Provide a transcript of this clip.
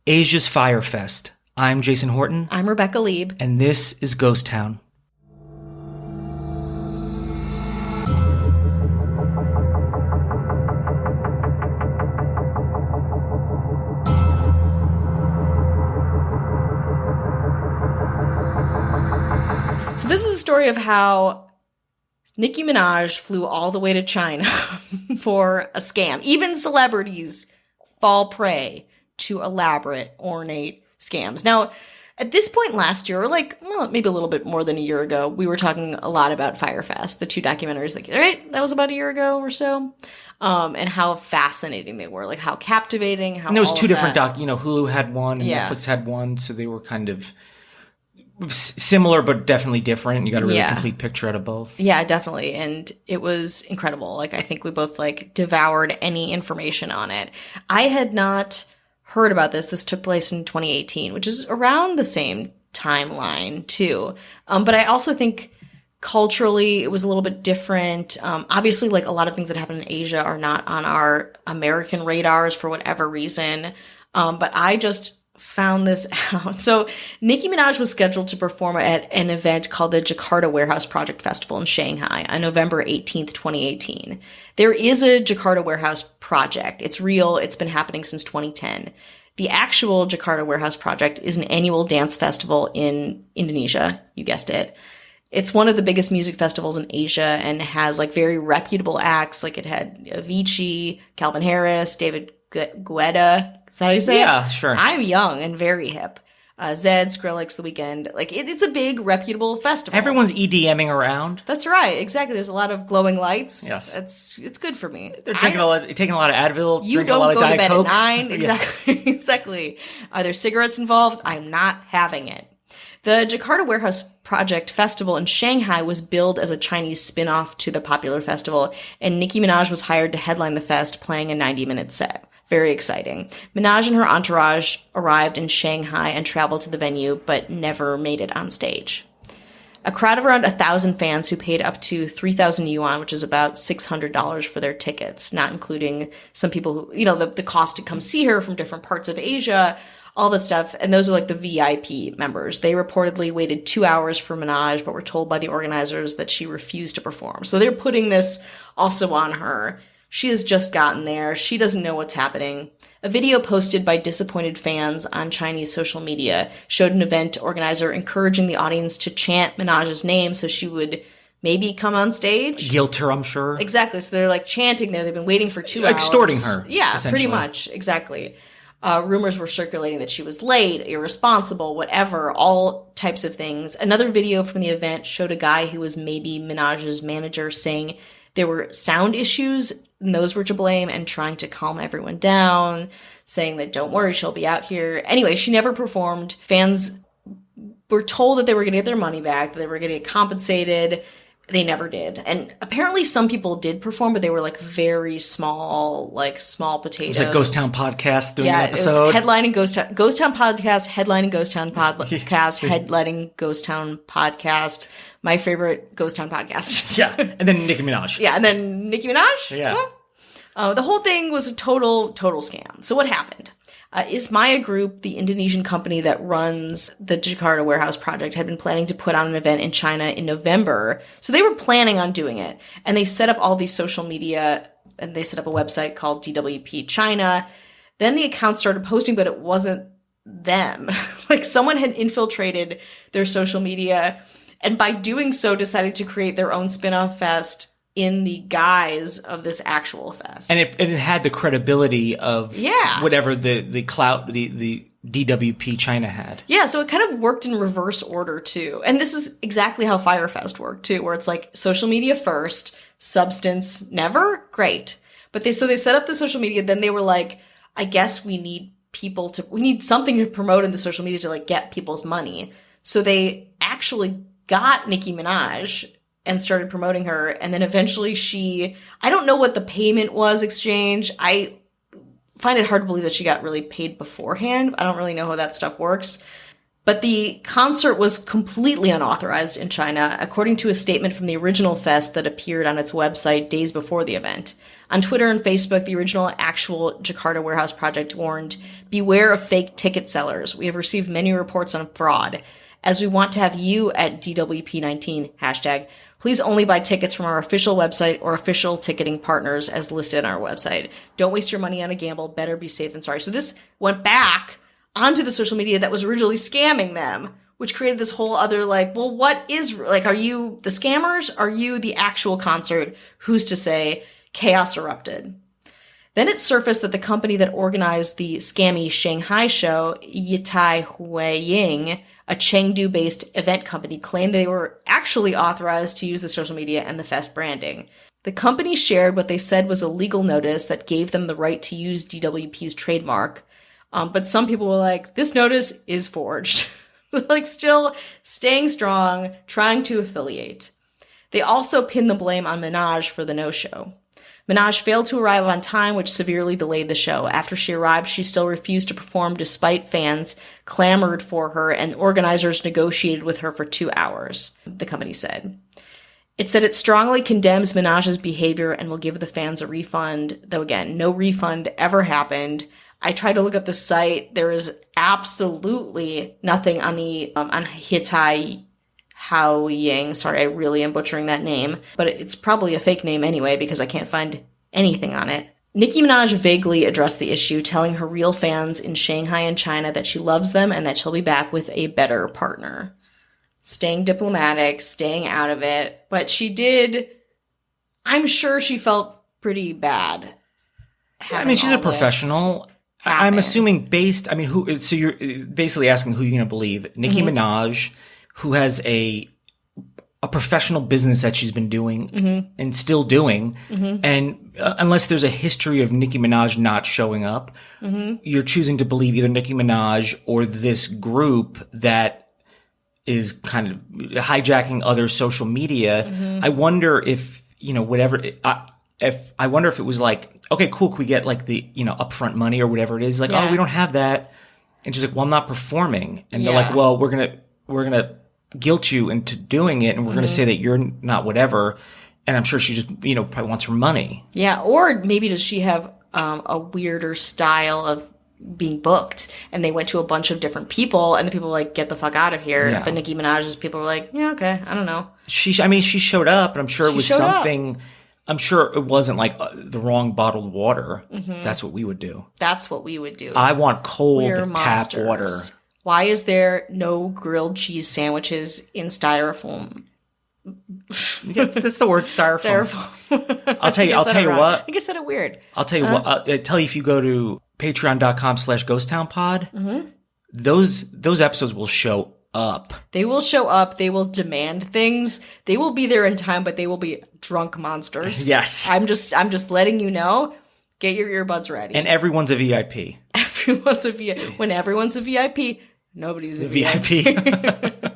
Asia's Fyre Fest. I'm Jason Horton. I'm Rebecca Lieb. And this is Ghost Town. So this is the story of how Nicki Minaj flew all the way to China for a scam. Even celebrities fall prey to elaborate, ornate scams. Now, at this point last year, or maybe a little bit more than a year ago, we were talking a lot about Fyre Fest, the two documentaries, that was about a year ago or so, and how fascinating they were, how captivating, how. And there was two different Hulu had one and Yeah. Netflix had one, so they were kind of similar but definitely different. You got a really complete picture out of both. Yeah, definitely. And it was incredible. I think we both devoured any information on it. I had not heard about this. This took place in 2018, which is around the same timeline too. But I also think culturally it was a little bit different. Obviously, a lot of things that happen in Asia are not on our American radars for whatever reason. But I just found this out. So Nicki Minaj was scheduled to perform at an event called the Djakarta Warehouse Project Festival in Shanghai on November 18th, 2018. There is a Djakarta Warehouse Project. It's real. It's been happening since 2010. The actual Djakarta Warehouse Project is an annual dance festival in Indonesia. You guessed it. It's one of the biggest music festivals in Asia and has very reputable acts. It had Avicii, Calvin Harris, David Guetta. Is that how you say it? Yeah, sure. I'm young and very hip. Zed, Skrillex, The Weeknd. It's a big, reputable festival. Everyone's EDMing around. That's right. Exactly. There's a lot of glowing lights. Yes. It's good for me. They're taking a lot of Advil, You drinking a lot don't of go to Diet bed Coke. at 9. Exactly. Exactly. Are there cigarettes involved? I'm not having it. The Djakarta Warehouse Project Festival in Shanghai was billed as a Chinese spin-off to the popular festival, and Nicki Minaj was hired to headline the fest, playing a 90-minute set. Very exciting. Minaj and her entourage arrived in Shanghai and traveled to the venue, but never made it on stage. A crowd of around 1,000 fans who paid up to 3,000 yuan, which is about $600 for their tickets, not including some people who, the cost to come see her from different parts of Asia, all that stuff. And those are the VIP members. They reportedly waited 2 hours for Minaj, but were told by the organizers that she refused to perform. So they're putting this also on her. She has just gotten there. She doesn't know what's happening. A video posted by disappointed fans on Chinese social media showed an event organizer encouraging the audience to chant Minaj's name so she would maybe come on stage. Guilt her, I'm sure. Exactly. So they're chanting there. They've been waiting for 2 hours. Extorting her. Yeah, pretty much. Exactly. Rumors were circulating that she was late, irresponsible, whatever, all types of things. Another video from the event showed a guy who was maybe Minaj's manager saying there were sound issues and those were to blame, and trying to calm everyone down, saying that don't worry, she'll be out here. Anyway, she never performed. Fans were told that they were going to get their money back, that they were going to get compensated. They never did. And apparently some people did perform, but they were very small, small potatoes. It was Ghost Town Podcast doing an It episode. was headlining Ghost Town Podcast, headlining Ghost Town Podcast, headlining Ghost Town Podcast. My favorite Ghost Town podcast. Yeah. And then Nicki Minaj. Yeah. And then Nicki Minaj. Yeah. The whole thing was a total scam. So what happened? Ismaya Group, the Indonesian company that runs the Djakarta Warehouse Project, had been planning to put on an event in China in November. So they were planning on doing it. And they set up all these social media, and they set up a website called DWP China. Then the account started posting, but it wasn't them. Someone had infiltrated their social media, and by doing so decided to create their own spin-off fest in the guise of this actual fest. And it had the credibility of whatever the clout, the DWP China had. Yeah, so it kind of worked in reverse order too. And this is exactly how Fyre Fest worked too, where it's social media first, substance never, great. But they set up the social media, then they were I guess we need something to promote in the social media to get people's money. So they actually got Nicki Minaj and started promoting her. And then eventually I don't know what the payment was exchanged. I find it hard to believe that she got really paid beforehand. I don't really know how that stuff works. But the concert was completely unauthorized in China, according to a statement from the original fest that appeared on its website days before the event. On Twitter and Facebook, the original actual Jakarta Warehouse Project warned, "Beware of fake ticket sellers. We have received many reports on fraud. As we want to have you at DWP19, hashtag, please only buy tickets from our official website or official ticketing partners as listed on our website. Don't waste your money on a gamble. Better be safe than sorry." So this went back onto the social media that was originally scamming them, which created this whole other well, what is, are you the scammers? Are you the actual concert? Who's to say? Chaos erupted. Then it surfaced that the company that organized the scammy Shanghai show, Yitai Huiying, a Chengdu-based event company, claimed they were actually authorized to use the social media and the fest branding. The company shared what they said was a legal notice that gave them the right to use DWP's trademark. But some people were like, this notice is forged. Still staying strong, trying to affiliate. They also pinned the blame on Minaj for the no-show. Minaj failed to arrive on time, which severely delayed the show. After she arrived, she still refused to perform despite fans clamored for her and organizers negotiated with her for 2 hours, the company said. It said it strongly condemns Minaj's behavior and will give the fans a refund, though again, no refund ever happened. I tried to look up the site. There is absolutely nothing on the on Hitai Hao Ying. Sorry, I really am butchering that name, but it's probably a fake name anyway because I can't find anything on it. Nicki Minaj vaguely addressed the issue, telling her real fans in Shanghai and China that she loves them and that she'll be back with a better partner. Staying diplomatic, staying out of it, but she did. I'm sure she felt pretty bad. I mean, she's a professional. I'm assuming who? So you're basically asking who you're going to believe. Nicki Minaj, who has a professional business that she's been doing and still doing. And unless there's a history of Nicki Minaj not showing up, you're choosing to believe either Nicki Minaj or this group that is kind of hijacking other social media. I wonder if, I wonder if it was okay, cool. Can we get the, upfront money or whatever it is? Oh, we don't have that. And she's like, well, I'm not performing. And they're like, well, we're going to guilt you into doing it. And we're going to say that you're not whatever. And I'm sure she just, probably wants her money. Yeah. Or maybe does she have a weirder style of being booked and they went to a bunch of different people and the people were like, get the fuck out of here. Yeah. But Nicki Minaj's people were like, yeah, okay. I don't know. She showed up and I'm sure it was something. I'm sure it wasn't the wrong bottled water. That's what we would do. That's what we would do. I want cold tap water. Why is there no grilled cheese sandwiches in styrofoam? Yeah, that's the word, styrofoam. I'll tell you what. I think I said it weird. I'll tell you what. I'll tell you if you go to patreon.com/ghosttownpod, those episodes will show up. They will show up. They will demand things. They will be there in time, but they will be drunk monsters. Yes. I'm just letting you know. Get your earbuds ready. And everyone's a VIP. Everyone's a VIP. When everyone's a VIP, nobody's a VIP.